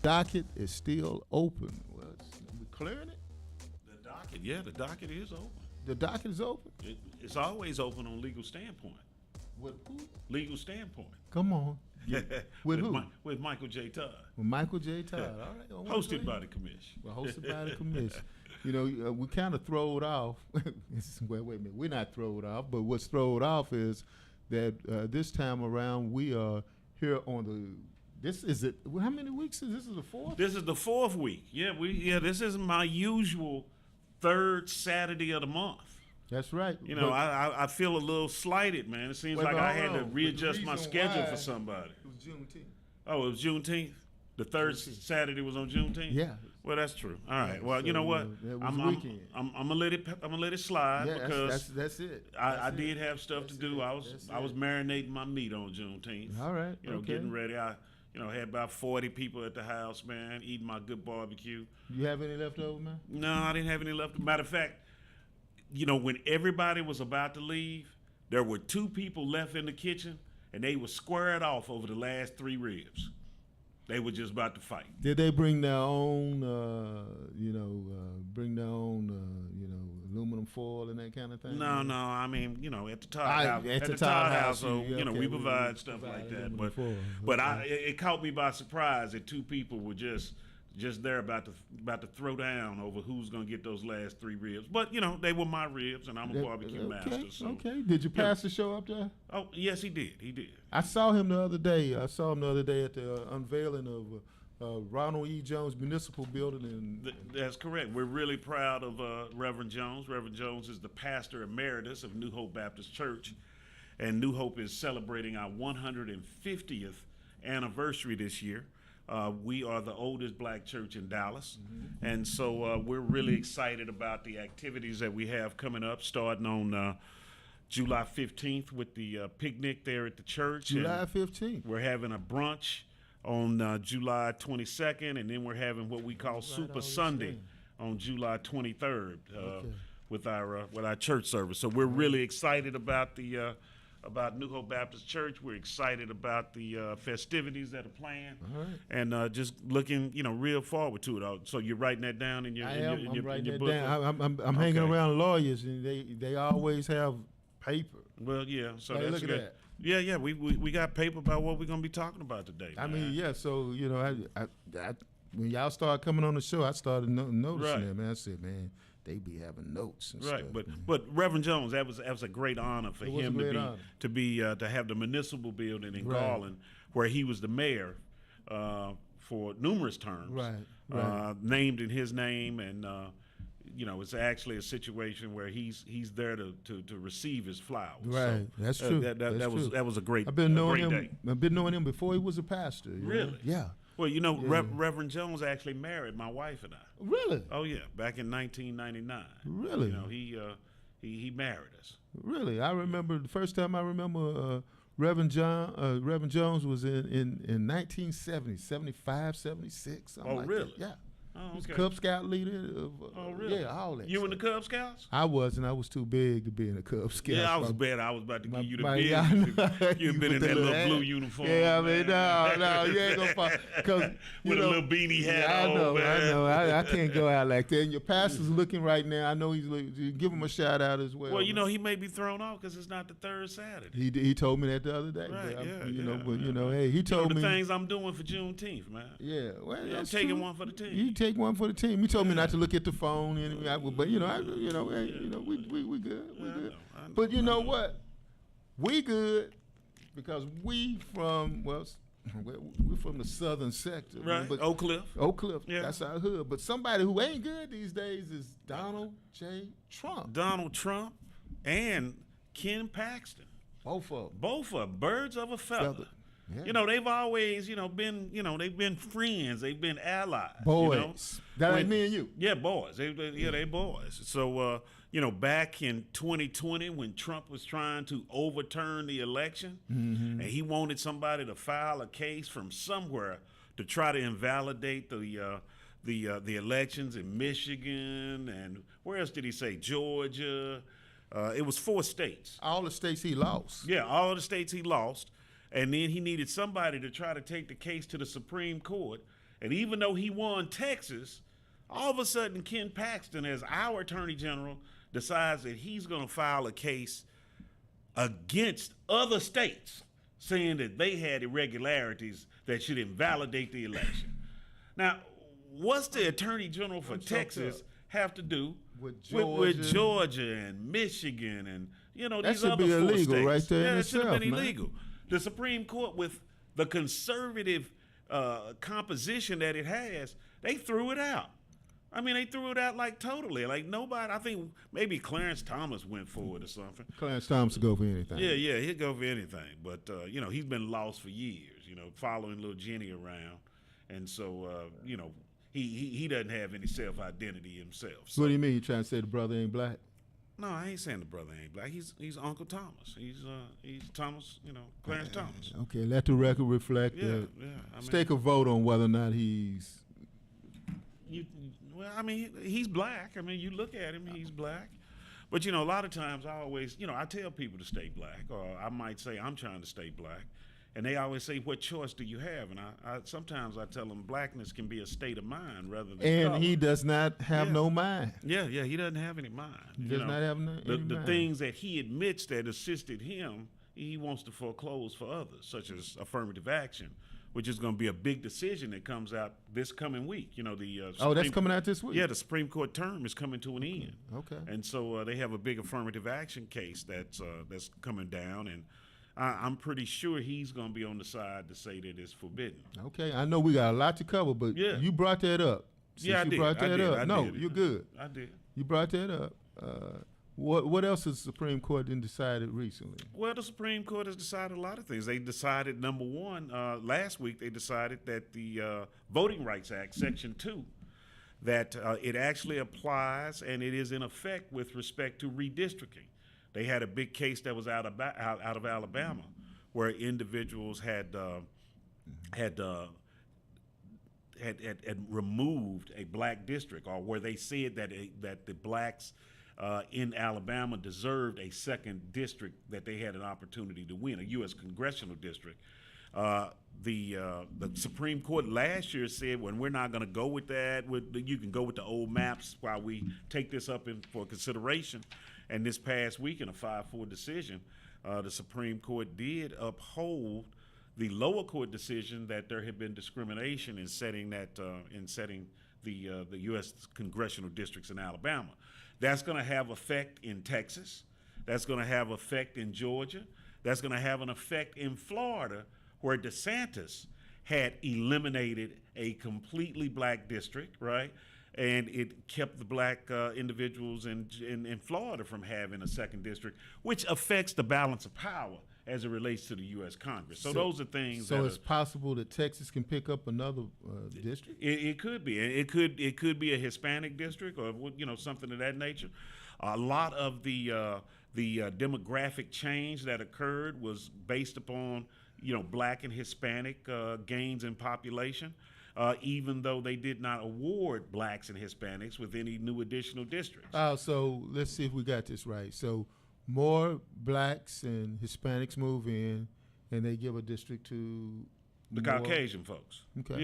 docket is still open. Well, we clearing it? The docket is open. The docket is open? It's always open on Legal Standpoint. With who? Legal Standpoint. Come on. Yeah. With who? With Michael J. Todd. With Michael J. Todd. All right. Well, Hosted by the Commish. Well, hosted by the Commish. You know, we kind of throwed off. Wait a minute. We're not throwed off, but what's throwed off is that this time around we are here on the. This is it. How many weeks is this? Is the fourth? This is the fourth week. This is my usual third Saturday of the month. That's right. You know, I feel a little slighted, man. It seems like I had to readjust my schedule for somebody. It was Juneteenth. Oh, it was Juneteenth? The third Saturday was on Juneteenth? Yeah. Well, that's true. All right. Well, so, you know what? I'm gonna let it slide because that's it. I did have stuff to do. I was marinating my meat on Juneteenth. All right. You know, getting ready. I had about 40 people at the house, man, eating my good barbecue. You have any left over, man? No, I didn't have any left. Matter of fact, you know, when everybody was about to leave, there were 2 people left in the kitchen, and they were squared off over the last 3 ribs. They were just about to fight. Did they bring their own, aluminum foil and that kind of thing? No. I mean, you know, at the Todd house. At the Todd house, so you know, we provide stuff like that. But it caught me by surprise that 2 people were just there about to throw down over who's gonna get those last 3 ribs. But you know, they were my ribs, and I'm a barbecue master. So. Okay. Did your pastor show up there? Oh yes, he did. I saw him the other day. at the unveiling of Ronald E. Jones Municipal Building. That's correct. We're really proud of Reverend Jones. Reverend Jones is the pastor emeritus of New Hope Baptist Church, and New Hope is celebrating our 150th anniversary this year. We are the oldest black church in Dallas, and so we're really excited about the activities that we have coming up, starting on July 15th with the picnic there at the church. July 15th. We're having a brunch on July 22nd, and then we're having what we call Super Sunday on July 23rd with our church service. So we're really excited about about New Hope Baptist Church. We're excited about the festivities that are planned, and just looking, you know, real forward to it. So you're writing that down in your I'm writing your that book? down. I'm hanging around lawyers, and they always have paper. Well, yeah. So hey, that's look at good. that. Yeah. We got paper about what we're gonna be talking about today. I mean, yeah. So you know, I when y'all started coming on the show, I started noticing that, man. I said, man, they be having notes and stuff. But Reverend Jones, that was a great honor for him to have the municipal building in Garland, where he was the mayor for numerous terms, named in his name, and you know, it's actually a situation where he's there to receive his flowers. Right, so, that's true. That was a great. I've been knowing him. Day. I've been knowing him before he was a pastor. Really? Yeah. Well, you know, Reverend Jones actually married my wife and I. Really? Oh yeah, back in 1999. Really? You know, he married us. Really? I remember the first time I remember Reverend Jones was in 1970, 75, 76. Oh, like really? That. Yeah. Oh, He was okay. Cub Scout leader. Really? Yeah, all that. You in the Cub Scouts? I wasn't. I was too big to be in the Cub Scouts. Yeah, I was bad. I was about to give you the my- big. yeah, You've been in that little blue uniform. Yeah, I mean, no, you ain't gonna find, because with a little beanie hat on. I know. I can't go out like that. And your pastor's looking right now. I know he's looking. Give him a shout out as well. Well, you know, he may be thrown off because it's not the third Saturday. He told me that the other day. Right, But you know, hey, he told me the things I'm doing for Juneteenth, man. Yeah, well, I'm taking one for the team. You take one for the team. He told me not to look at the phone, but we good. We good. But you know what? We good because we're from the southern sector, right? But Oak Cliff, yeah. That's our hood. But somebody who ain't good these days is Donald J. Trump. Donald Trump and Ken Paxton. Both of them, birds of a feather. Yeah. You know, they've always, they've been friends. They've been allies. Boys. That ain't me and you. Yeah, boys. They boys. So, back in 2020 when Trump was trying to overturn the election, and he wanted somebody to file a case from somewhere to try to invalidate the elections in Michigan and where else did he say? Georgia. It was 4 states. All the states he lost. Yeah, all the states he lost. And then he needed somebody to try to take the case to the Supreme Court And even though he won Texas, all of a sudden Ken Paxton, as our attorney general, decides that he's going to file a case against other states, saying that they had irregularities that should invalidate the election. Now, what's the attorney general for Texas have to do with Georgia and Michigan and that these other be 4 illegal states? right there in it should have itself, been man. illegal. The Supreme Court, with the conservative composition that it has, they threw it out. I mean, they threw it out like totally. Like nobody, I think maybe Clarence Thomas went for it or something. Clarence Thomas will go for anything. Yeah, he'd go for anything. But, he's been lost for years, following little Jenny around. And so, he doesn't have any self-identity himself. So. What do you mean? You trying to say the brother ain't black? No, I ain't saying the brother ain't black. He's Uncle Thomas. He's Thomas, Clarence Thomas. Okay, let the record reflect that. Yeah. Let's take a vote on whether or not he's... He's black. I mean, you look at him, he's black. But, a lot of times I always, I tell people to stay black, or I might say I'm trying to stay black. And they always say, what choice do you have? And I sometimes I tell them blackness can be a state of mind rather than color. He does not have no mind. Yeah, he doesn't have any mind. He does not have any mind. The things that he admits that assisted him, he wants to foreclose for others, such as affirmative action, which is going to be a big decision that comes out this coming week. That's coming out this week? Yeah, the Supreme Court term is coming to an end. Okay. And so they have a big affirmative action case that's coming down, and I'm pretty sure he's going to be on the side to say that it's forbidden. Okay, I know we got a lot to cover, but you brought that up. I did. Brought that up. I no, did. You're good. I did. You brought that up. What else has the Supreme Court decided recently? Well, the Supreme Court has decided a lot of things. They decided, number one, last week they decided that the Voting Rights Act, Section 2, that it actually applies and it is in effect with respect to redistricting. They had a big case that was out of Alabama, where individuals had removed a black district, or where they said that the blacks in Alabama deserved a second district that they had an opportunity to win, a U.S. congressional district. The Supreme Court last year said, when we're not going to go with that, you can go with the old maps while we take this up for consideration. And this past week, in a 5-4 decision, the Supreme Court did uphold the lower court decision that there had been discrimination in setting the U.S. congressional districts in Alabama. That's going to have effect in Texas. That's going to have effect in Georgia. That's going to have an effect in Florida, where DeSantis had eliminated a completely black district, right? And it kept the black individuals in Florida from having a second district, which affects the balance of power as it relates to the U.S. Congress. So those are things. So it's possible that Texas can pick up another district? It could be. It could be a Hispanic district, or something of that nature. A lot of the demographic change that occurred was based upon black and Hispanic gains in population. Even though they did not award blacks and Hispanics with any new additional districts. So let's see if we got this right. So more blacks and Hispanics move in, and they give a district to the Caucasian folks. Okay.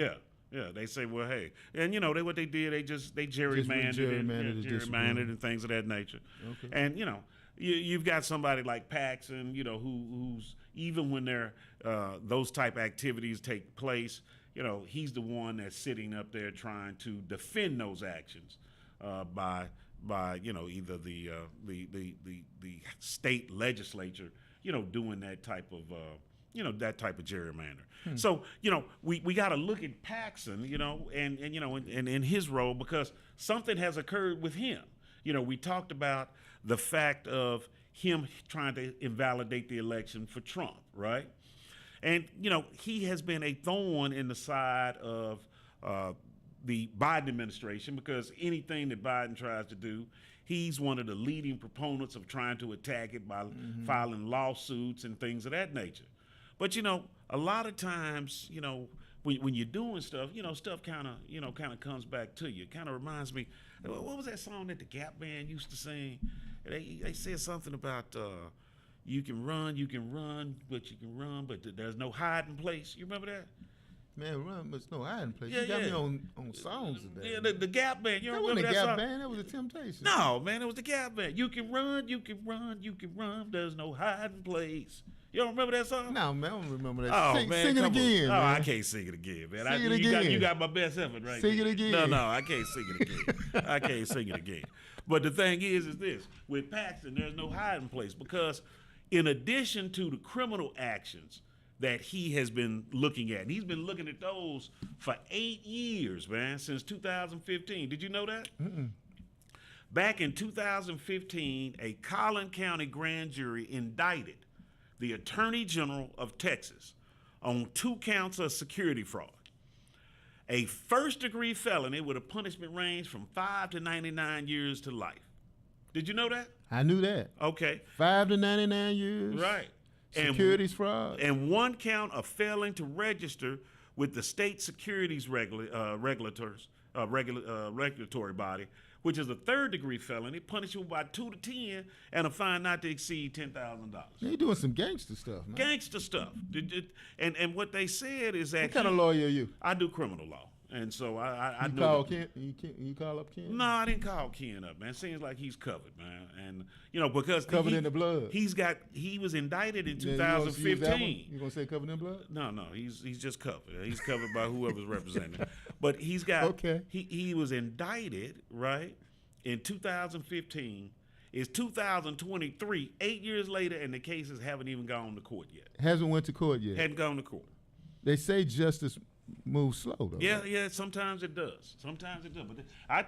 Yeah. They say, well, hey, and what they did, they gerrymandered and things of that nature. Okay. And you've got somebody like Paxson, who's even when those type activities take place. He's the one that's sitting up there trying to defend those actions by either the state legislature, doing that type of gerrymander. So we got to look at Paxson, and in his role, because something has occurred with him. We talked about the fact of him trying to invalidate the election for Trump, right? And, he has been a thorn in the side of the Biden administration, because anything that Biden tries to do, he's one of the leading proponents of trying to attack it by filing lawsuits and things of that nature. But, a lot of times, when you're doing stuff, stuff kind of comes back to you. It kind of reminds me, what was that song that the Gap Band used to sing? They said something about... you can run, but there's no hiding place. You remember that? Man, run, there's no hiding place. Yeah, You got yeah. me on songs today. Yeah, the Gap Band. You that don't wasn't remember a that Gap song? Band. That was a Temptation. No, man, it was the Gap Band. You can run, you can run, you can run. There's no hiding place. You don't remember that song? No, man, I don't remember that. Oh, sing, man, sing it come on. again, Oh, man. I can't sing it again, man. Sing it You again. got my best effort right Sing there. it again. No, I can't sing it again. I can't sing it again. But the thing is this. With Paxton, there's no hiding place because in addition to the criminal actions that he has been looking at, and he's been looking at those for 8 years, man, since 2015. Did you know that? Mm-mm. Back in 2015, a Collin County grand jury indicted the Attorney General of Texas on 2 counts of security fraud. A first-degree felony with a punishment range from 5 to 99 years to life. Did you know that? I knew that. Okay. 5 to 99 years. Right. Securities fraud. And 1 count of failing to register with the state securities regulatory body, which is a 3rd-degree felony, punishable by 2 to 10, and a fine not to exceed $10,000. They doing some gangster stuff, man. Gangster stuff. And what they said is that What kind of lawyer are you? I do criminal law, and so I You know call that- Ken? You call up Ken? No, I didn't call Ken up, man. Seems like he's covered, man, and because Covered in the blood. He was indicted in Yeah, you gonna use that one? 2015. You gonna say covered in blood? No, he's just covered. He's covered by whoever's representing him. But he's got Okay. He was indicted, right, in 2015. It's 2023, 8 years later, and the cases haven't even gone to court yet. Hasn't went to court yet. Hadn't gone to court. They say justice moves slow, though. Yeah, sometimes it does. Sometimes it does. But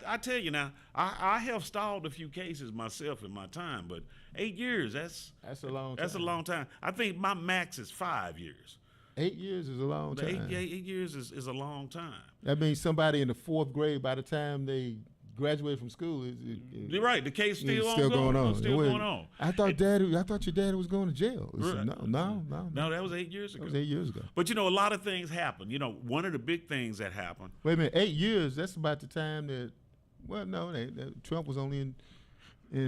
I tell you now, I have stalled a few cases myself in my time, but 8 years, that's That's a long time. a long time. I think my max is 5 years. 8 years is a long But time. 8 years is a long time. That means somebody in the 4th grade, by the time they graduate from school, You're right. The case it's still still going on. It's still Wait, going on. I thought your daddy was going to jail. Right. No. No, that was 8 years That ago. was 8 years ago. But a lot of things happen. One of the big things that happened. Wait a minute, 8 years. That's about the time that. Well, no, Trump was only in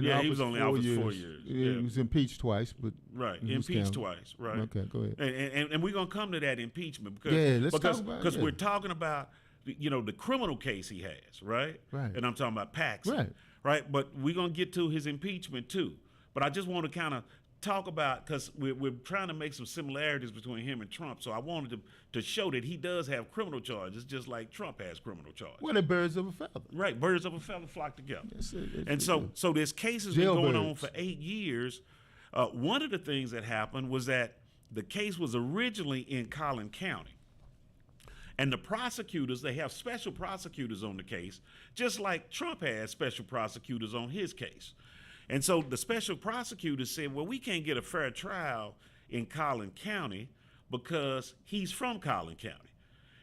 Yeah, office he was only 4 office years. 4 years. Yeah, Yeah. He was impeached twice, but Right, he was impeached counted. twice. Right. Okay, go ahead. And we're gonna come to that impeachment because Yeah, let's talk about it, because yeah. we're talking about the criminal case he has, right? Right. And I'm talking about Paxton, right? But we're gonna get to his impeachment too. But I just want to kind of talk about because we're trying to make some similarities between him and Trump. So I wanted to show that he does have criminal charges, just like Trump has criminal charges. Well, they're birds of a feather. Right, birds of a feather flock together. That's it. And so this case has been going on Jailbirds. for 8 years. One of the things that happened was that the case was originally in Collin County. And the prosecutors, they have special prosecutors on the case, just like Trump has special prosecutors on his case. And so the special prosecutors said, well, we can't get a fair trial in Collin County because he's from Collin County.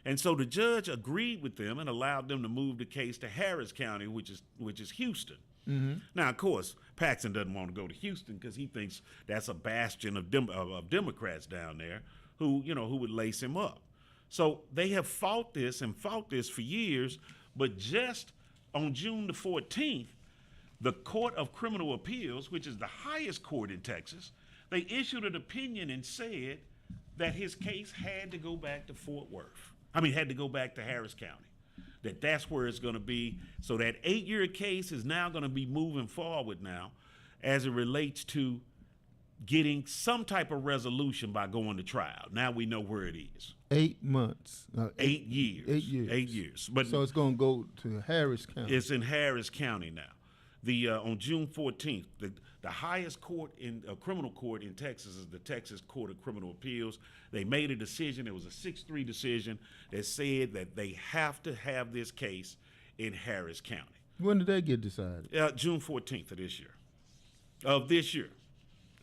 And so the judge agreed with them and allowed them to move the case to Harris County, which is Houston. Mm-hmm. Now, of course, Paxton doesn't want to go to Houston because he thinks that's a bastion of Democrats down there who would lace him up. So they have fought this for years, but just on June the 14th, the Court of Criminal Appeals, which is the highest court in Texas, they issued an opinion and said that his case had to go back to had to go back to Harris County. That's where it's going to be. So that 8-year case is now going to be moving forward now as it relates to getting some type of resolution by going to trial. Now we know where it is. 8 months. 8 years. 8 years. 8 years. But So it's going to go to Harris County. it's in Harris County now. On June 14th, the highest court in criminal court in Texas is the Texas Court of Criminal Appeals. They made a decision. It was a 6-3 decision that said that they have to have this case in Harris County. When did they get decided? June 14th of this year.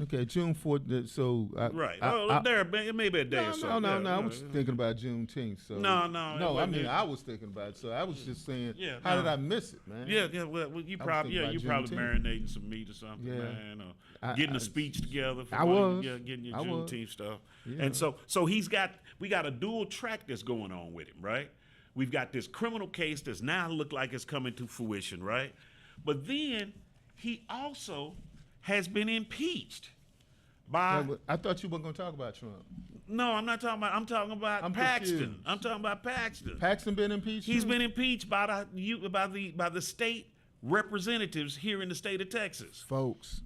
Okay, June 4th. So Right. It may be a day or so. No. Yeah, I was thinking about Juneteenth. So No. I mean, I was thinking about it. So I was just saying, Yeah, how no. did I miss it, man? Yeah. Well, you probably thinking about Juneteenth. marinating some meat or something, Yeah. man. Or getting a speech together. For I was. getting your I was. Juneteenth stuff. Yeah. And so we got a dual track that's going on with him, right? We've got this criminal case that's now look like it's coming to fruition, right? But then he also has been impeached by. I thought you weren't going to talk about Trump. No, I'm not talking about. I'm talking about I'm Paxton. confused. I'm talking about Paxton. Paxton been impeached? He's too? been impeached by the state representatives here in the state of Texas. Folks,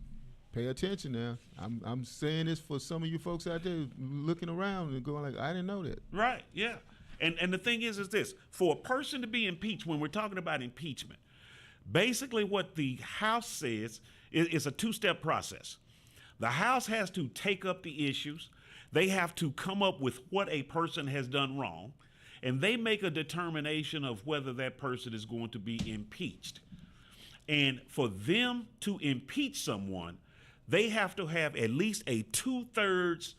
pay attention now. I'm saying this for some of you folks out there looking around and going like, I didn't know that. Right, yeah. And the thing is this, for a person to be impeached, when we're talking about impeachment, basically what the House says is a two-step process. The House has to take up the issues. They have to come up with what a person has done wrong, and they make a determination of whether that person is going to be impeached. And for them to impeach someone, they have to have at least a 2/3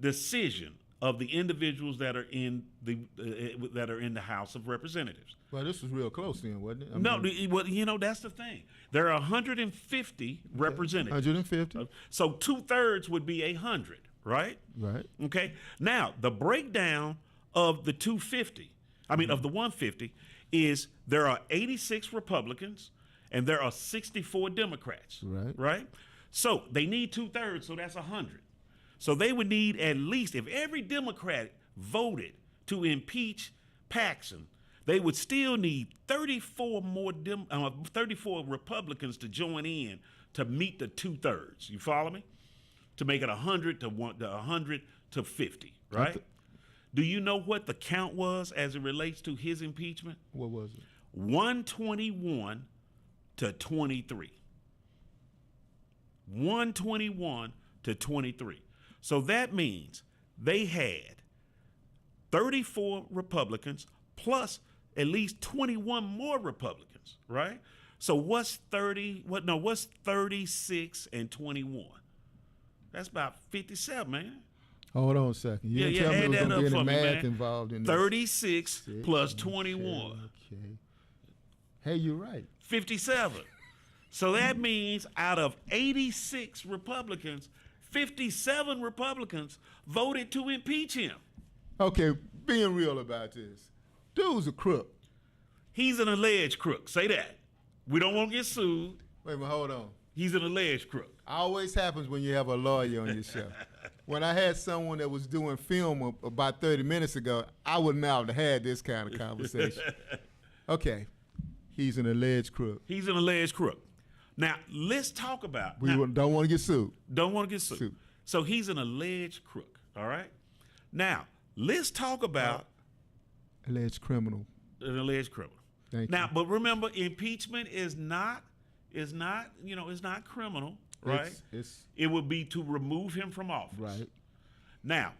decision of the individuals that are in the House of Representatives. Well, this was real close then, wasn't it? Well, that's the thing. There are 150 representatives. 150. So 2/3 would be 100, right? Right. Okay. Now the breakdown of the 250, of the 150, is there are 86 Republicans and there are 64 Democrats. Right. Right. So they need 2/3, so that's 100. So they would need at least, if every Democrat voted to impeach Paxton, they would still need 34 Republicans to join in to meet the 2/3. You follow me? To make it 100 to 50, right? Do you know what the count was as it relates to his impeachment? What was it? 121 to 23. 121 to 23. So that means they had 34 Republicans plus at least 21 more Republicans, right? So what's 36 and 21? That's about 57, man. Hold on a second. You didn't tell me there was going to be any math involved in this. 36 plus 21. Okay. Hey, you're right. 57. So that means out of 86 Republicans, 57 Republicans voted to impeach him. Okay, being real about this. Dude's a crook. He's an alleged crook. Say that. We don't want to get sued. Wait a minute, hold on. He's an alleged crook. Always happens when you have a lawyer on your show. When I had someone that was doing film about 30 minutes ago, I would not have had this kind of conversation. Okay, he's an alleged crook. He's an alleged crook. Now, let's talk about... Don't want to get sued. Don't want to get sued. So he's an alleged crook, all right? Now, let's talk about... alleged criminal. An alleged criminal. Thank now, you. but remember, impeachment is not criminal, right? It would be to remove him from office. Right. Now,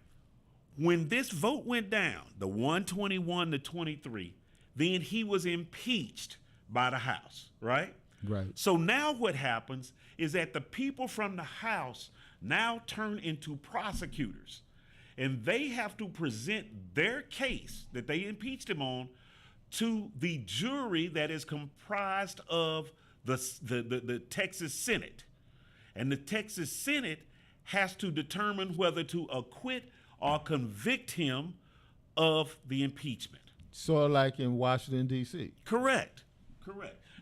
when this vote went down, the 121 to 23, then he was impeached by the House, right? Right. So now what happens is that the people from the House now turn into prosecutors, and they have to present their case that they impeached him on to the jury that is comprised of the Texas Senate. And the Texas Senate has to determine whether to acquit or convict him of the impeachment. Sort of like in Washington, D.C. Correct.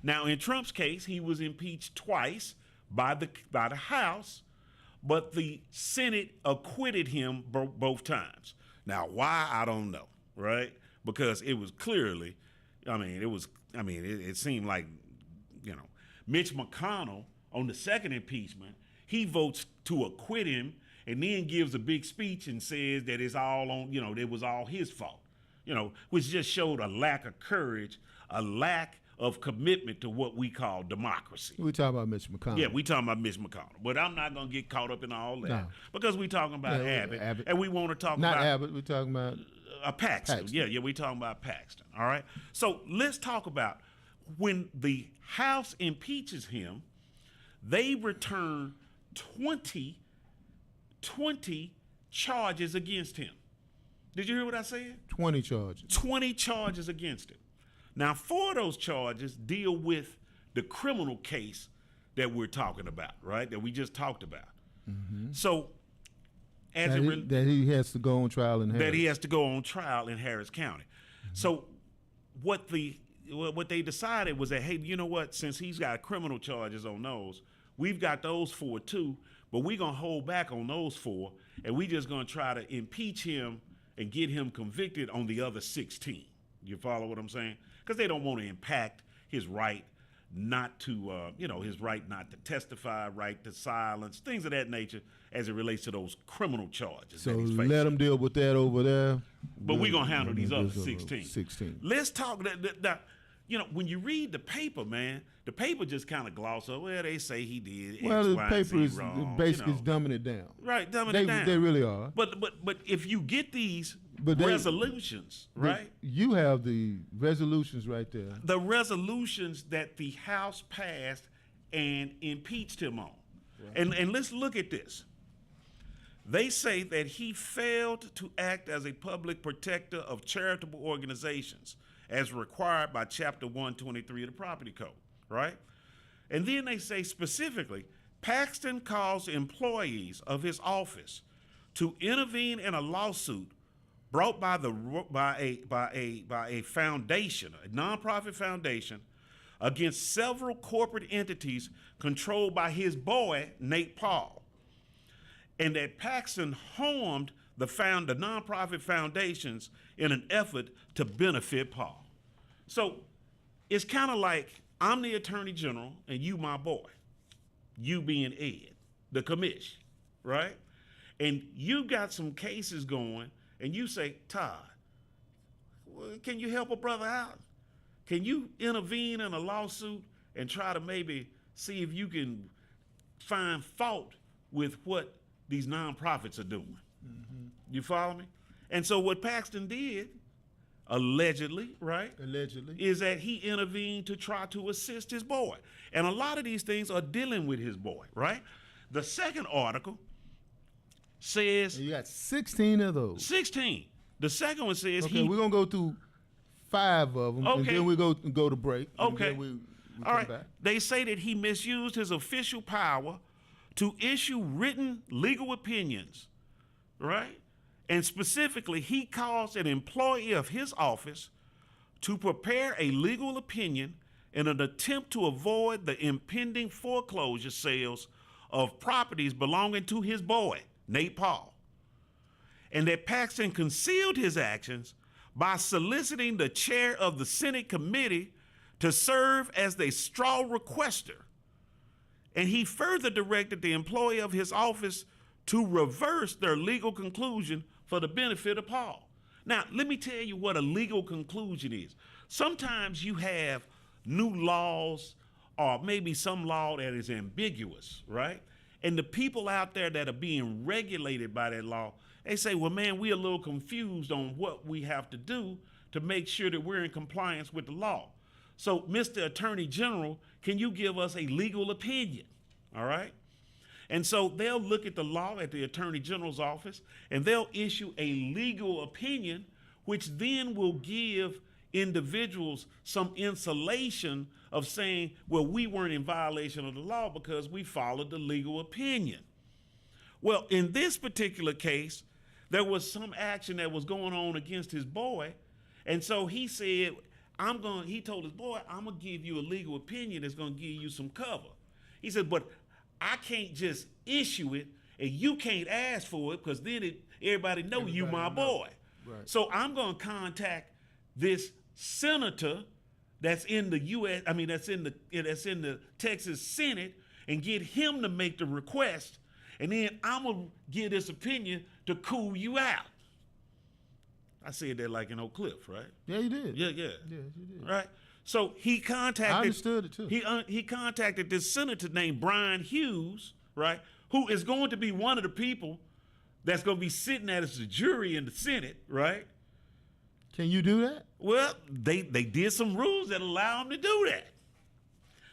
Now, in Trump's case, he was impeached twice by the House, but the Senate acquitted him both times. Now, why, I don't know, right? Because it was clearly, it seemed like, Mitch McConnell on the second impeachment, he votes to acquit him and then gives a big speech and says that it's all on, it was all his fault, which just showed a lack of courage, a lack of commitment to what we call democracy. We talking about Mitch McConnell. Yeah, we talking about Mitch McConnell. But I'm not going to get caught up in all that because we talking about Abbott, and we want to talk not about... Not Abbott, we talking about... Paxton. Yeah, we talking about Paxton, all right? So let's talk about when the House impeaches him, they return 20 charges against him. Did you hear what I said? 20 charges. 20 charges against him. Now, 4 of those charges deal with the criminal case that we're talking about, right? That we just talked about. Mm-hmm. So, that he has to go on trial in Harris. That he has to go on trial in Harris County. Mm-hmm. So, what they decided was that, hey, you know what? Since he's got criminal charges on those, we've got those 4 too, but we're going to hold back on those 4, and we just going to try to impeach him and get him convicted on the other 16. You follow what I'm saying? Because they don't want to impact his right not to, his right not to testify, right to silence, things of that nature as it relates to those criminal charges. So that he's facing. let them deal with that over there. But we're going to handle these other 16. 16. Let's talk that. When you read the paper, man, the paper just kind of gloss over. Well, they say he did. Well, X, the Y, paper is wrong, basically dumbing it down. Right, dumbing it down. They really are. But if you get these resolutions, right? You have the resolutions right there. The resolutions that the House passed and impeached him on. Right. And let's look at this. They say that he failed to act as a public protector of charitable organizations as required by Chapter 123 of the Property Code, right? And then they say specifically, Paxton caused employees of his office to intervene in a lawsuit brought by a foundation, a nonprofit foundation, against several corporate entities controlled by his boy, Nate Paul. And that Paxton harmed the nonprofit foundations in an effort to benefit Paul. So it's kind of like I'm the attorney general and you my boy, you being Ed, the commish, right? And you got some cases going and you say, Todd, well, can you help a brother out? Can you intervene in a lawsuit and try to maybe see if you can find fault with what these nonprofits are doing? Mm-hmm. You follow me? And so what Paxton did, allegedly, right? Allegedly. Is that he intervened to try to assist his boy. And a lot of these things are dealing with his boy, right? The second article says... You got 16 of those. 16. The second one says okay, we're going to go through 5 of them, and then we go to break. Okay. And then we all right. back. They say that he misused his official power to issue written legal opinions, right? And specifically, he caused an employee of his office to prepare a legal opinion in an attempt to avoid the impending foreclosure sales of properties belonging to his boy, Nate Paul. And that Paxton concealed his actions by soliciting the chair of the Senate committee to serve as the straw requester. And he further directed the employee of his office to reverse their legal conclusion for the benefit of Paul. Now, let me tell you what a legal conclusion is. Sometimes you have new laws or maybe some law that is ambiguous, right? And the people out there that are being regulated by that law, they say, well, man, we're a little confused on what we have to do to make sure that we're in compliance with the law. So, Mr. Attorney General, can you give us a legal opinion? All right? And so they'll look at the law at the Attorney General's office and they'll issue a legal opinion, which then will give individuals some insulation of saying, well, we weren't in violation of the law because we followed the legal opinion. Well, in this particular case, there was some action that was going on against his boy. And so he said, he told his boy, I'm going to give you a legal opinion that's going to give you some cover. He said, but I can't just issue it and you can't ask for it because then everybody know you my boy. Right. So I'm going to contact this senator that's in the U.S., that's in the Texas Senate and get him to make the request. And then I'm going to give this opinion to cool you out. I said that like in Oak Cliff, right? Yeah, you did. Yeah. Yeah, you did. Right? So he contacted... I understood it too. He contacted this senator named Brian Hughes, right? Who is going to be one of the people that's going to be sitting as a jury in the Senate, right? Can you do that? Well, they did some rules that allow him to do that.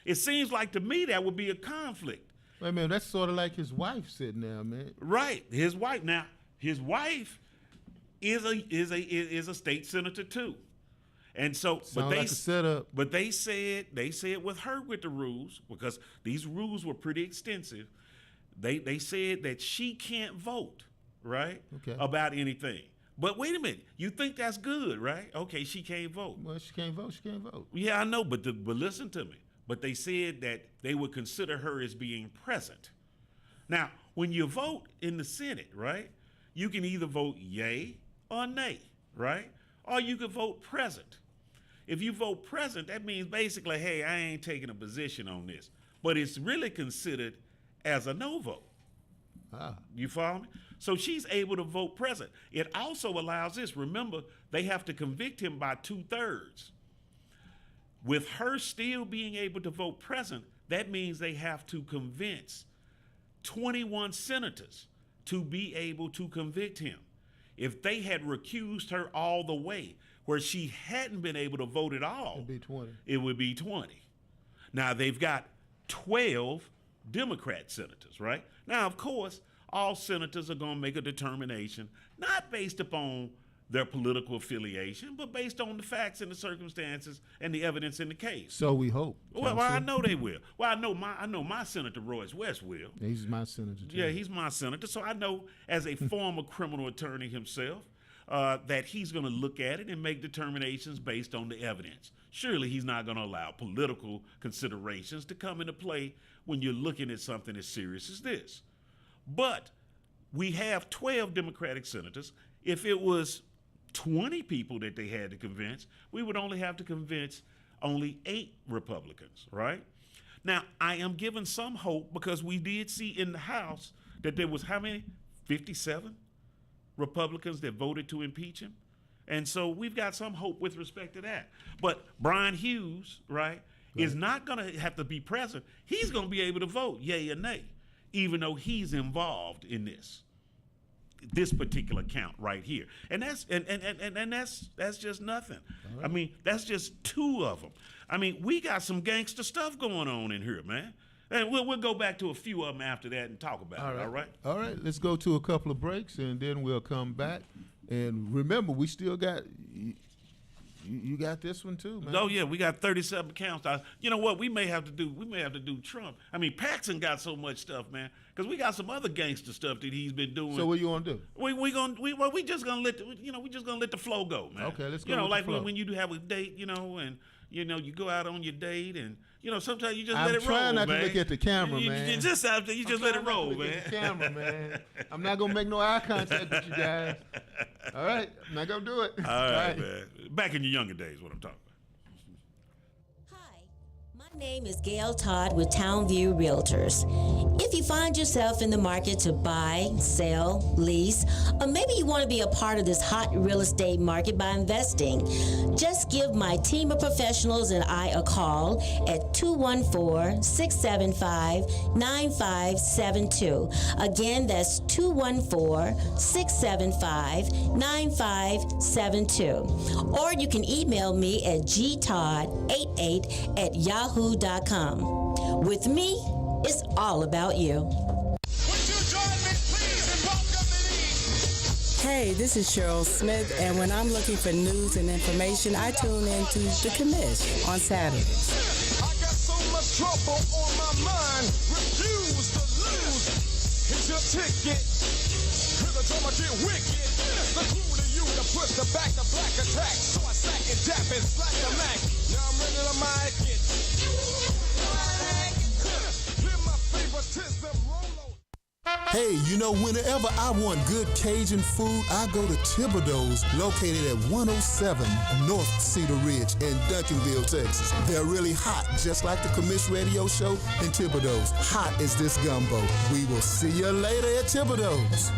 It seems like to me that would be a conflict. Wait a minute, that's sort of like his wife sitting there, man. Right, his wife. Now, his wife is a state senator too, and so like a setup. But they said with her with the rules because these rules were pretty extensive. They said that she can't vote, right? Okay. About anything. But wait a minute, you think that's good, right? Okay, she can't vote. Well, she can't vote. She can't vote. Yeah, I know, but listen to me. But they said that they would consider her as being present. Now, when you vote in the Senate, right, you can either vote yay or nay, right? Or you could vote present. If you vote present, that means basically, hey, I ain't taking a position on this. But it's really considered as a no vote. Ah. You follow me? So she's able to vote present. It also allows this. Remember, they have to convict him by 2/3. With her still being able to vote present, that means they have to convince 21 senators to be able to convict him. If they had recused her all the way, where she hadn't been able to vote at all, It'd be 20. it would be 20. Now, they've got 12 Democrat senators, right? Now, of course, all senators are going to make a determination, not based upon their political affiliation, but based on the facts and the circumstances and the evidence in the case. So we hope. Well, I know they will. Well, I know my Senator Royce West will. He's my senator too. Yeah, he's my senator. So I know, as a former criminal attorney himself, that he's going to look at it and make determinations based on the evidence. Surely he's not going to allow political considerations to come into play when you're looking at something as serious as this. But we have 12 Democratic senators. If it was 20 people that they had to convince, we would only have to convince only 8 Republicans, right? Now, I am given some hope because we did see in the House that there was how many? 57 Republicans that voted to impeach him. And so we've got some hope with respect to that. But Brian Hughes, right, is not going to have to be present. He's going to be able to vote yay or nay, even though he's involved in this particular count right here. And that's just nothing. Right. I mean, that's just 2 of them. I mean, we got some gangster stuff going on in here, man. And we'll go back to a few of them after that and talk about it, all right? All right, let's go to a couple of breaks, and then we'll come back. And remember, we still got, you got this one too, man. Oh, yeah, we got 37 counts. You know what, we may have to do Trump. I mean, Paxson got so much stuff, man, because we got some other gangster stuff that he's been doing. So what you want to do? We just gonna let the flow go, man. Okay, let's go. You know, with like the flow. when you do have a date, and you go out on your date, and sometimes you just let it roll, man. I'm trying not to look at the camera, man. You just let it roll, man. Look at the camera, man. I'm not gonna make no eye contact with you guys. All right, I'm not gonna do it. All right, man. Back in your younger days, what I'm talking about. My name is Gail Todd with Townview Realtors. If you find yourself in the market to buy, sell, lease, or maybe you want to be a part of this hot real estate market by investing, just give my team of professionals and I a call at 214-675-9572. Again, that's 214-675-9572. Or you can email me at gtodd88@yahoo.com. With me, it's all about you. Hey, this is Cheryl Smith, and when I'm looking for news and information, I tune into the Commish on Saturdays. I got so much trouble on my mind, refuse to lose. Here's your ticket, cause I told my get wicked. The clue to you to push the back to black attack. So I sack and dap and slack the Mac. Now I'm ready to mic it. Hear my favoritism roll. Hey, whenever I want good Cajun food, I go to Thibodeau's, located at 107 North Cedar Ridge in Duncanville, Texas. They're really hot, just like the Commish radio show in Thibodeau's. Hot as this gumbo. We will see you later at Thibodeau's.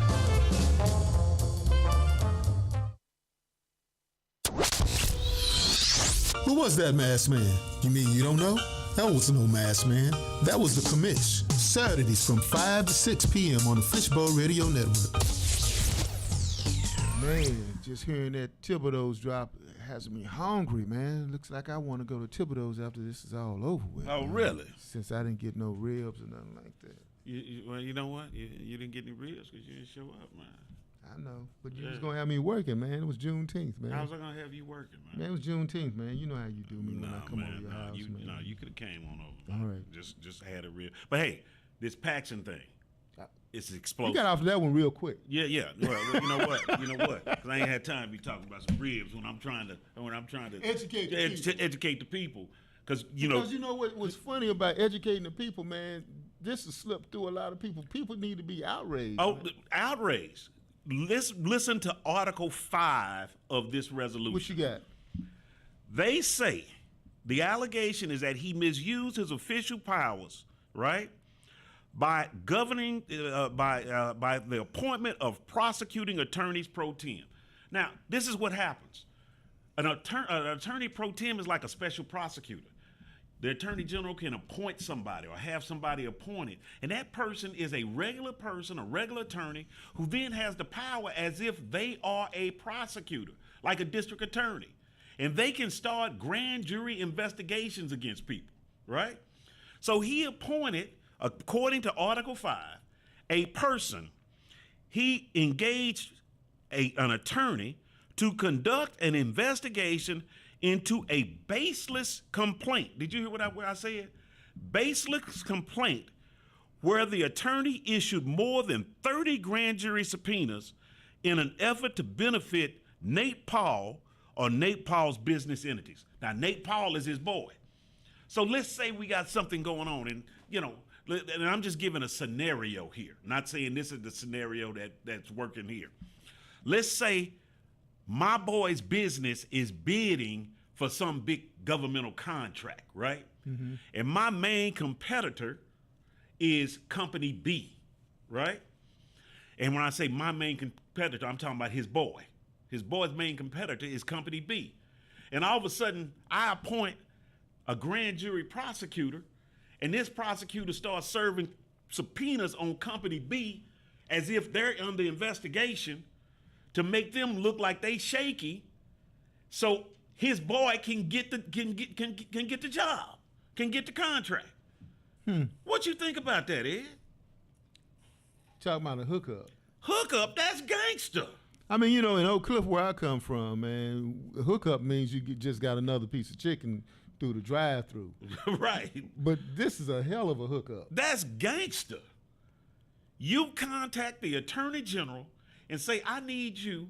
Who was that masked man? You mean you don't know? That was no masked man. That was the Commish. Saturdays from 5 to 6 p.m. on the Fishbowl Radio Network. Man, just hearing that Thibodeau's drop has me hungry, man. Looks like I want to go to Thibodeau's after this is all over with. Oh, man. really? Since I didn't get no ribs or nothing like that. Well, you know what? You didn't get any ribs because you didn't show up, man. I know, but you was gonna have me working, man. It was Juneteenth, man. How was I gonna have you working, man? Man, it was Juneteenth, man. You know how you do me when I come over your house, you, man. No, you could have came on over. All right. Just had a real. But hey, this Paxson thing, it's You explosive. got off that one real quick. Yeah. Well, you know what? 'Cause I ain't had time to be talking about some ribs when I'm trying to Educate the people. educate the people. Because You know what's funny about educating the people, man? this has slipped through a lot of people. People need to be outraged. Oh, man. outraged. Listen to Article 5 of this resolution. What you got? They say the allegation is that he misused his official powers, right, by governing by the appointment of prosecuting attorneys pro tem. Now, this is what happens. An attorney pro tem is like a special prosecutor. The attorney general can appoint somebody or have somebody appointed, and that person is a regular person, a regular attorney, who then has the power as if they are a prosecutor, like a district attorney. And they can start grand jury investigations against people, right? So he appointed, according to Article 5, a person. He engaged an attorney to conduct an investigation into a baseless complaint. Did you hear what I said? Baseless complaint where the attorney issued more than 30 grand jury subpoenas in an effort to benefit Nate Paul or Nate Paul's business entities. Now, Nate Paul is his boy. So let's say we got something going on, and, and I'm just giving a scenario here, not saying this is the scenario that's working here. Let's say my boy's business is bidding for some big governmental contract, right? Mm-hmm. And my main competitor is Company B, right? And when I say my main competitor, I'm talking about his boy. His boy's main competitor is Company B. And all of a sudden, I appoint a grand jury prosecutor, and this prosecutor starts serving subpoenas on Company B as if they're under investigation to make them look like they shaky, so his boy can get the job, can get the contract. What you think about that, Ed? Talking about a hookup. Hookup? That's gangster. I mean, in Oak Cliff, where I come from, man, hookup means you just got another piece of chicken through the drive-through. Right. But this is a hell of a hookup. That's gangster. You contact the attorney general and say, I need you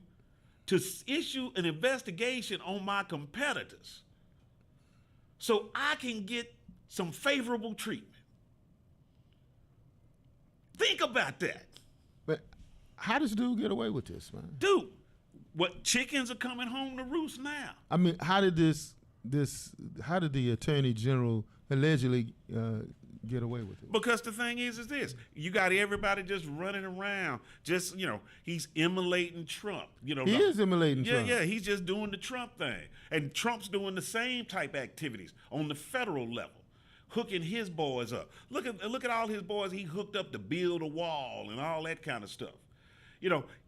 to issue an investigation on my competitors so I can get some favorable treatment. Think about that. But how does dude get away with this, man? Dude, what chickens are coming home to roost now? I mean, how did the attorney general allegedly get away with it? Because the thing is this: you got everybody just running around, just he's emulating Trump. He is emulating Trump. Yeah, he's just doing the Trump thing, and Trump's doing the same type activities on the federal level, hooking his boys up. Look at all his boys he hooked up to build a wall and all that kind of stuff.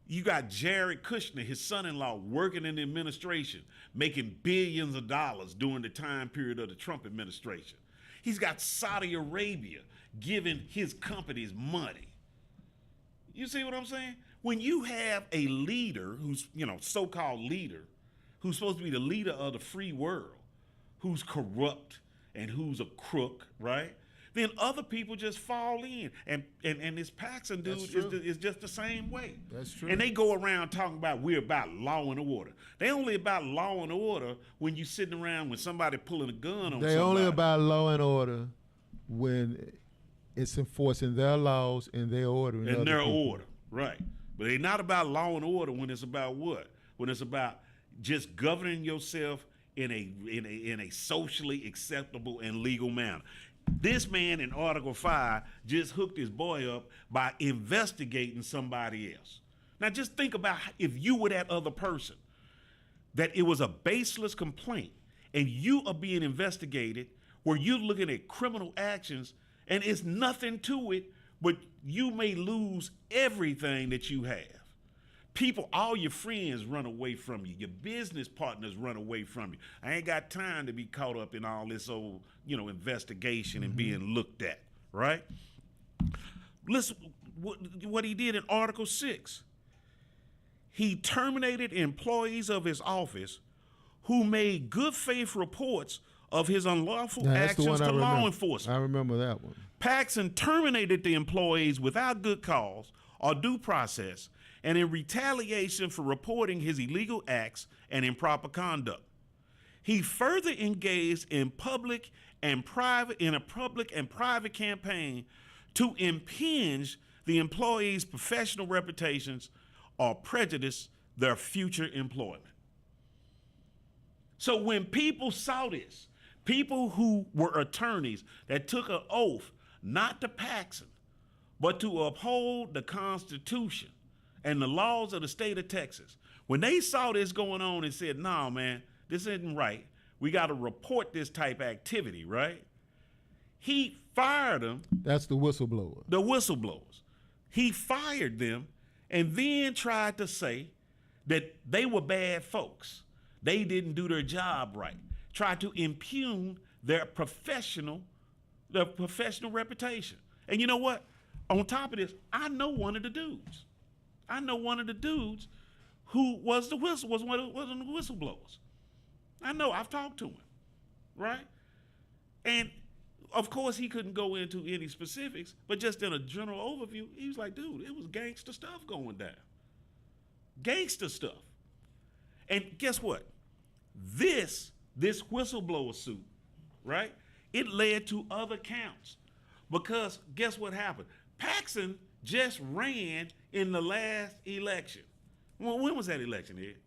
You got Jared Kushner, his son-in-law, working in the administration, making billions of dollars during the time period of the Trump administration. He's got Saudi Arabia giving his companies money. You see what I'm saying? When you have a leader who's, so-called leader, who's supposed to be the leader of the free world, who's corrupt and who's a crook, right? Then other people just fall in. And this Paxson dude is just the same way. That's true. And they go around talking about we're about law and order. They only about law and order when you sitting around with somebody pulling a gun on somebody. They only about law and order when it's enforcing their laws and their order. And their order, right. But they're not about law and order when it's about what? When it's about just governing yourself in a socially acceptable and legal manner. This man in Article 5 just hooked his boy up by investigating somebody else. Now just think about if you were that other person, that it was a baseless complaint and you are being investigated where you're looking at criminal actions and it's nothing to it, but you may lose everything that you have. People, all your friends run away from you. Your business partners run away from you. I ain't got time to be caught up in all this old, investigation and being looked at, right? Listen, what he did in Article 6. He terminated employees of his office who made good faith reports of his unlawful actions to law enforcement. I remember that one. Paxson terminated the employees without good cause or due process and in retaliation for reporting his illegal acts and improper conduct. He further engaged in a public and private campaign to impinge the employees' professional reputations or prejudice their future employment. So when people saw this, people who were attorneys that took an oath not to Paxson, but to uphold the Constitution and the laws of the state of Texas, when they saw this going on and said, no, man, this isn't right, we got to report this type of activity, right? He fired them. That's the whistleblower. The whistleblowers. He fired them and then tried to say that they were bad folks. They didn't do their job right. Tried to impugn their professional reputation. And you know what? On top of this, I know one of the dudes. Who was one of the whistleblowers. I know, I've talked to him, right? And of course, he couldn't go into any specifics, but just in a general overview, he was like, dude, it was gangster stuff going down. Gangster stuff. And guess what? This whistleblower suit, right? It led to other counts. Because guess what happened? Paxson just ran in the last election. Well, when was that election, Ed?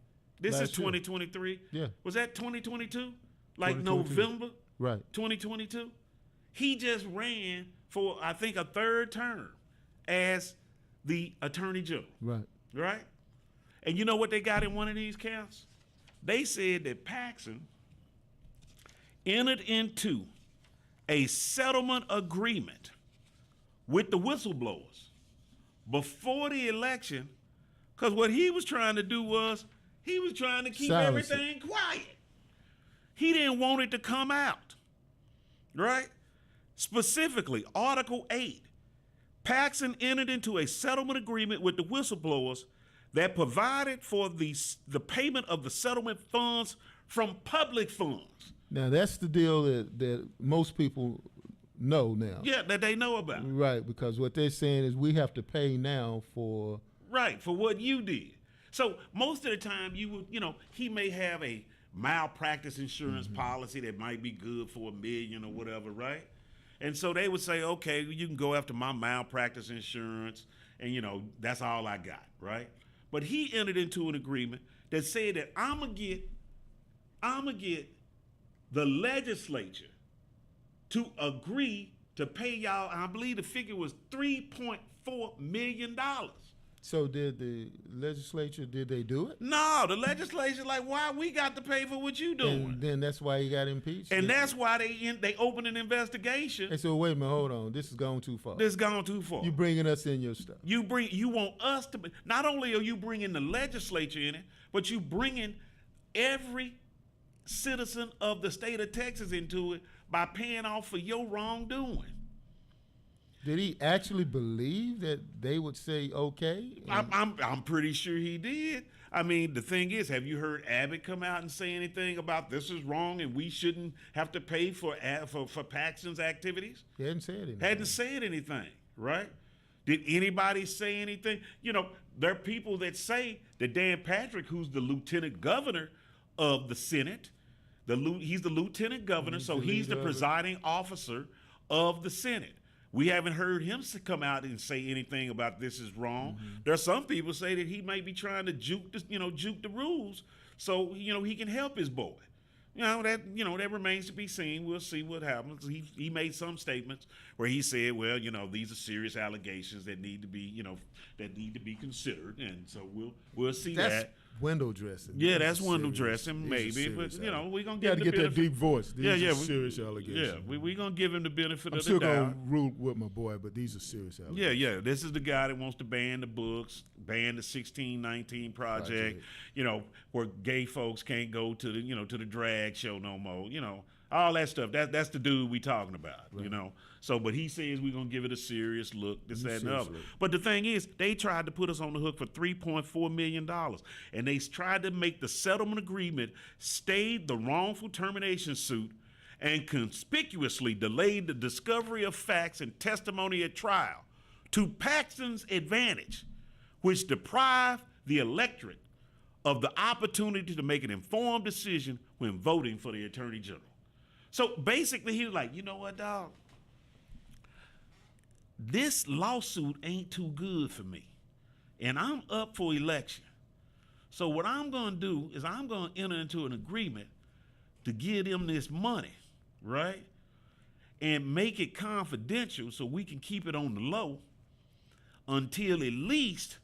This Last is 2023? year. Yeah. Was that 2022? Like 2022. November? Right. 2022? He just ran for, I think, a third term as the Attorney General. Right. Right? And you know what they got in one of these counts? They said that Paxson entered into a settlement agreement with the whistleblowers before the election, because what he was trying to do was he was trying to keep Silence everything quiet. He didn't want it to come out, right? Specifically, Article 8, Paxson entered into a settlement agreement with the whistleblowers that provided for the payment of the settlement funds from public funds. Now, that's the deal that most people know now. Yeah, that they know about. Right, because what they're saying is we have to pay now for... Right, for what you did. So most of the time he may have a malpractice insurance policy that might be good for $1 million or whatever, right? And so they would say, okay, you can go after my malpractice insurance and that's all I got, right? But he entered into an agreement that said that I'm gonna get the legislature to agree to pay y'all, I believe the figure was $3.4 million. So did the legislature, did they do it? No, the legislature like, why we got to pay for what you doing? And then that's why he got impeached? And that's why they opened an investigation. And so wait a minute, hold on. This has gone too far. This gone too far. You bringing us in your stuff. You want us to, not only are you bringing the legislature in it, but you bringing every citizen of the state of Texas into it by paying off for your wrongdoing. Did he actually believe that they would say okay? I'm pretty sure he did. I mean, the thing is, have you heard Abbott come out and say anything about this is wrong and we shouldn't have to pay for Paxson's activities? He hadn't said anything. Hadn't said anything, right? Did anybody say anything? There are people that say that Dan Patrick, who's the lieutenant governor of the Senate, he's the lieutenant governor, so he's the presiding officer of the Senate. We haven't heard him come out and say anything about this is wrong. There are some people say that he may be trying to juke the rules so he can help his boy. That remains to be seen. We'll see what happens. He made some statements where he said, well, these are serious allegations that need to be considered, and so we'll see that. Window dressing. Yeah, that's window dressing, maybe. But we're gonna give him the get benefit. that deep voice. These are we- serious allegations. Yeah, we're gonna give him the benefit I'm of still the doubt. gonna rule with my boy, but these are serious allegations. Yeah. This is the guy that wants to ban the books, ban the 1619 project. Where gay folks can't go to the drag show no more. All that stuff. That's the dude we talking about. Right. So, but he says we're gonna give it a serious look. This, that, and the other. Seriously. But the thing is, they tried to put us on the hook for $3.4 million, and they tried to make the settlement agreement stay the wrongful termination suit and conspicuously delayed the discovery of facts and testimony at trial to Paxson's advantage, which deprived the electorate of the opportunity to make an informed decision when voting for the Attorney General. So basically, he was like, you know what, dog? this lawsuit ain't too good for me, and I'm up for election. So what I'm going to do is I'm going to enter into an agreement to give them this money, right? And make it confidential so we can keep it on the low until at least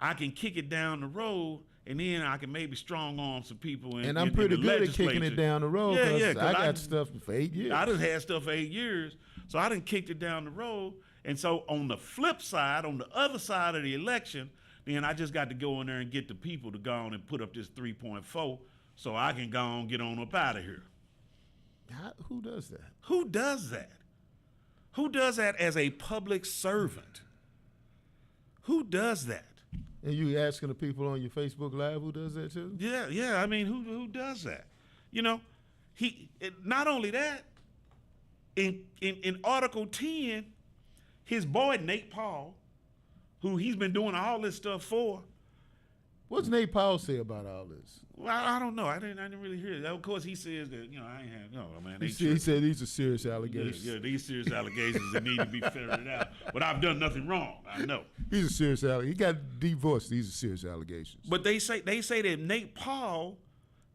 I can kick it down the road, and then I can maybe strong arm some people. And I'm pretty good at kicking it down the road. Yeah, 'cause I got stuff for 8 years. I done had stuff for 8 years, so I done kicked it down the road. And so on the flip side, on the other side of the election, then I just got to go in there and get the people to go on and put up this 3.4 so I can go on get on up out of here. Who does that? Who does that? Who does that as a public servant? Who does that? And you asking the people on your Facebook Live who does that too? Yeah. I mean, who does that? You know, not only that, in Article 10, his boy Nate Paul, who he's been doing all this stuff for. What's Nate Paul say about all this? Well, I don't know. I didn't really hear it. Of course, he says that, I ain't have, no, man. He said these are serious allegations. Yeah, these serious allegations that need to be ferreted out. But I've done nothing wrong. I know. These are serious allegations. He got divorced. These are serious allegations. But they say that Nate Paul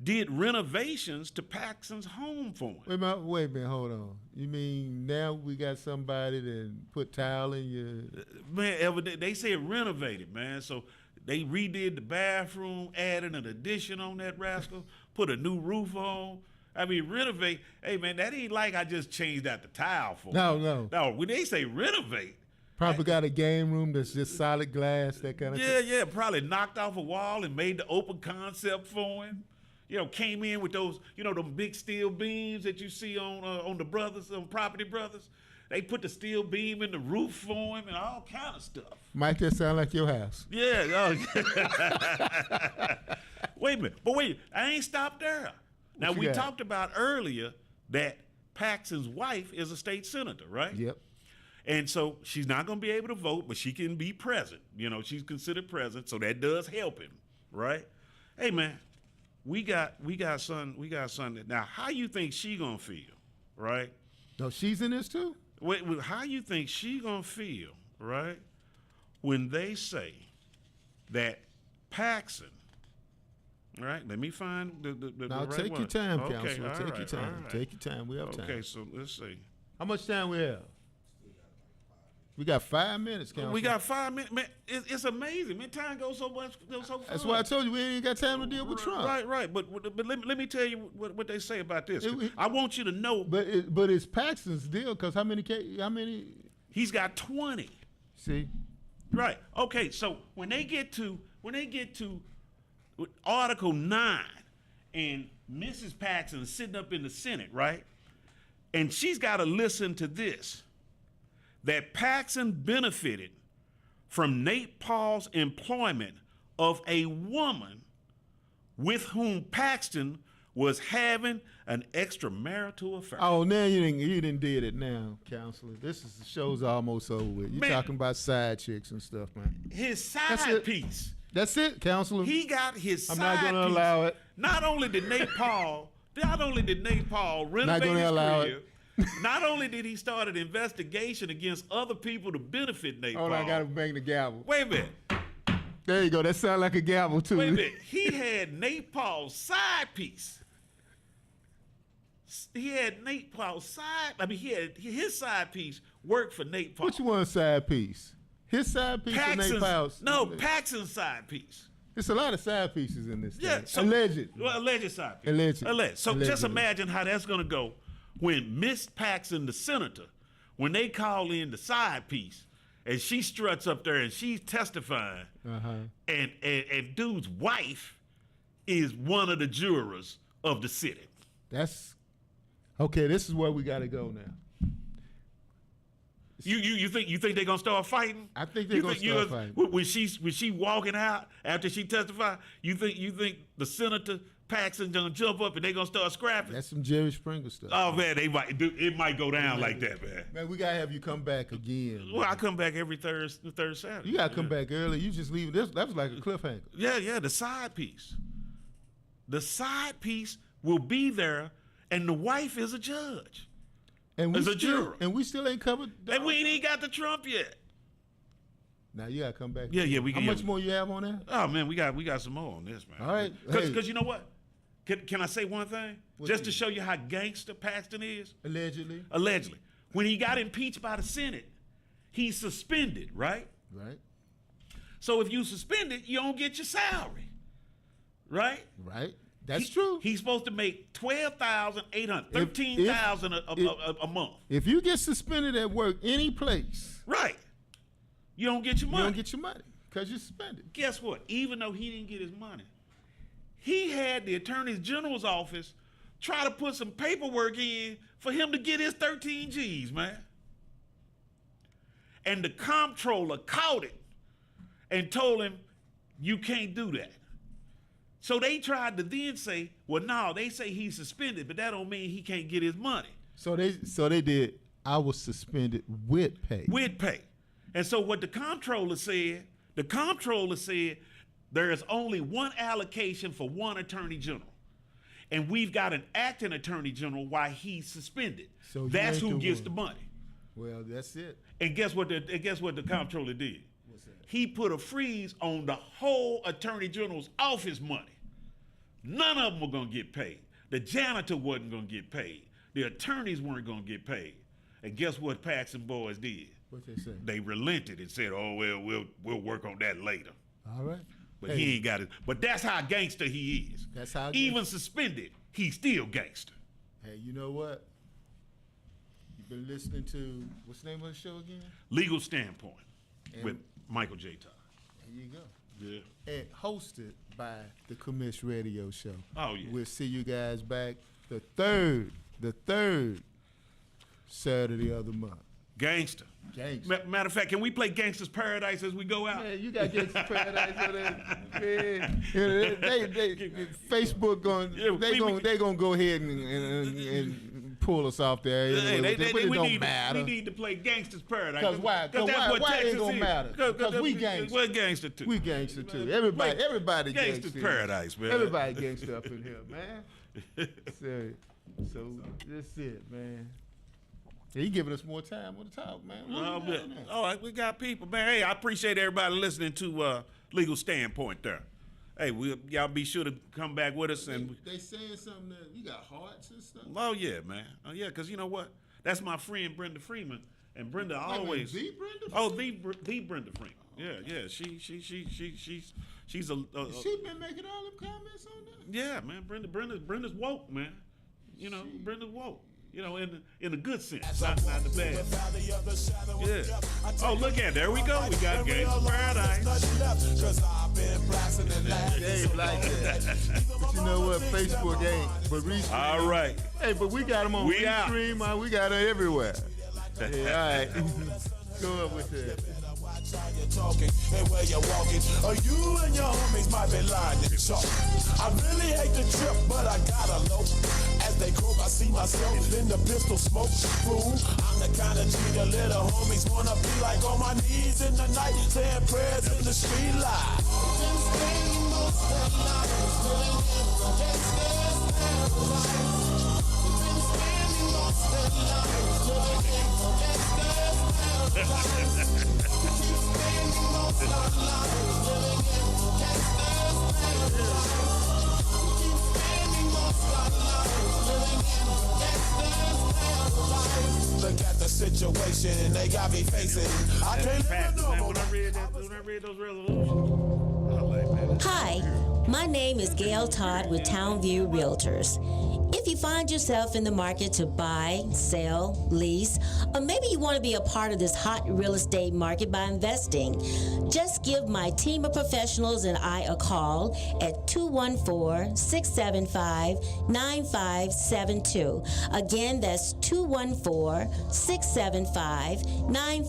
did renovations to Paxson's home for him. Wait a minute, hold on. You mean now we got somebody that put tile in your... Man, they said renovated, man. So they redid the bathroom, added an addition on that rascal, put a new roof on. I mean, renovate. Hey, man, that ain't like I just changed out the tile for him. No. No, when they say renovate. Probably got a game room that's just solid glass, that kind of thing. Yeah, probably knocked off a wall and made the open concept for him. Came in with those, them big steel beams that you see on the brothers, on Property Brothers. They put the steel beam in the roof for him and all kind of stuff. Might that sound like your house? Yeah. Wait a minute. I ain't stopped there. Now, we talked about earlier that Paxson's wife is a state senator, right? Yep. And so she's not going to be able to vote, but she can be present. She's considered present, so that does help him, right? Hey, man. We got son. Now, how you think she gonna feel, right? No, she's in this too? Wait, how you think she gonna feel, right? When they say that Paxson, right? Let me find the now right take one. your time, Okay, Counselor. Take your time. all right. Take your time. We have time. Okay, so let's see. How much time we have? We got 5 minutes, Counselor. We got 5 minutes. Man, it's amazing. Man, time goes so fast. That's why I told you we ain't got time to deal with Trump. Right. But let me tell you what they say about this. I want you to know. But it's Paxson's deal because how many? He's got 20. See. Right. Okay. So when they get to Article 9, and Mrs. Paxson is sitting up in the Senate, right, and she's got to listen to this. That Paxson benefited from Nate Paul's employment of a woman with whom Paxson was having an extramarital affair. Oh, now you didn't did it now, Counselor. The show's almost over with. You're talking about side chicks and stuff, man. His side piece. That's it, Counselor. He got his side piece. I'm not going to allow it. Not only did Nate Paul renovate his career, not only did he start an investigation against other people to benefit Nate Paul. I got to bang the gavel. Wait a minute. There you go. That sounds like a gavel, too. Wait a minute. He had Nate Paul's side piece. He had Nate Paul's he had his side piece work for Nate Paul. Which one's side piece? His side piece or Nate Paul's? No, Paxson's side piece. There's a lot of side pieces in this thing. So, alleged. Well, alleged side piece. Alleged. So just imagine how that's going to go when Miss Paxson, the senator, when they call in the side piece, and she struts up there and she's testifying, and dude's wife is one of the jurors of the city. That's okay. This is where we got to go now. You think they're gonna start fighting? I think they're gonna start fighting. When she walking out after she testified, you think the senator Paxson gonna jump up and they gonna start scrapping? That's some Jerry Springer stuff. Oh man, it might go down like that, man. Man, we gotta have you come back again. Well, I come back every third Saturday. You gotta come back early. You just leave this. That was like a cliffhanger. Yeah, the side piece. The side piece will be there, and the wife is a judge. And as a juror. And we still ain't covered. And we ain't even got to Trump yet. Now you gotta come back. Yeah, we How can. much more you have on that? Oh man, we got some more on this, man. All right. Because Hey. you know what? Can I say one thing? Just to show you how gangster Paxton is? Allegedly. Allegedly. When he got impeached by the Senate, he's suspended, right? Right. So if you suspended, you don't get your salary. Right? Right. That's true. He's supposed to make $12,800, $13,000 a month. If you get suspended at work any place, Right. You don't get your money. you don't get your money because you're suspended. Guess what? Even though he didn't get his money, he had the Attorney General's office try to put some paperwork in for him to get his 13 G's, man. And the comptroller caught it and told him, you can't do that. So they tried to then say, well, no, they say he's suspended, but that don't mean he can't get his money. So they did. I was suspended with pay. With pay. And so what the comptroller said there is only one allocation for one attorney general. And we've got an acting attorney general while he's suspended. So you that's ain't who the gets one. the money. Well, that's it. And guess what the comptroller did? What's that? He put a freeze on the whole attorney general's office money. None of them were gonna get paid. The janitor wasn't gonna get paid. The attorneys weren't gonna get paid. And guess what Paxton boys did? What they say? They relented and said, "Oh well, we'll work on that later." All right. But Hey, he ain't got it. But that's how gangster he is. That's how even suspended, he's still gangster. Hey, you know what? You've been listening to what's the name of the show again? Legal Standpoint And- with Michael J. Todd. There you go. Yeah. And hosted by the Commish Radio Show. Oh, yeah. We'll see you guys back the third Saturday of the month. Gangster. Gangster. Matter of fact, can we play Gangster's Paradise as we go out? Man, you got Gangster Paradise on there. Man, they Facebook going Yeah, they gonna go ahead and pull us off there. Hey, Anyway, but it don't matter. We need to play Gangster's Paradise. 'Cause why? 'Cause that's why- what why it Texas ain't gonna is. matter? 'Cause we gangster. We're gangster too. We gangster too. Everybody Gangster's gangster. Paradise, man. Everybody gangster up in here, man. So that's it, man. Yeah, he giving us more time on the talk, man. Oh, all right, we got people, man. Hey, I appreciate everybody listening to Legal Standpoint there. Hey, y'all be sure to come back with us. And They saying something that you got hearts and stuff. oh yeah, man. Oh yeah, because you know what? That's my friend Brenda Freeman, and Brenda always. The Brenda? Oh, the Brenda Freeman. Yeah. She's a. She been making all them comments on that. Yeah, man. Brenda's woke, man. You know, Brenda's woke. You know, in a good sense, not the bad. Yeah. Oh, look at there we go. We got Gangster Paradise. They ain't like that. But you know what? Facebook ain't. But Restream. All right. Hey, but we got them on We out. Restream. We got them everywhere. Yeah, all right. Go up with that. How you talking and where you walking, or you and your homies might be lying to chalk. I really hate the trip, but I gotta low. As they croak, I see myself in the pistol smoke. Fool, I'm the kind of G the little homies wanna be like on my knees in the night, saying prayers in the street light. Been spending most of the night living in gangster's paradise. Been spending most of the night living in gangster's paradise. Look at the situation they got me facing. I can't live no more. When I read those resolutions, I was like, man. Hi, my name is Gail Todd with Townview Realtors. If you find yourself in the market to buy, sell, lease, or maybe you want to be a part of this hot real estate market by investing, just give my team of professionals and I a call at 214-675-9572. Again, that's 214-675-9572.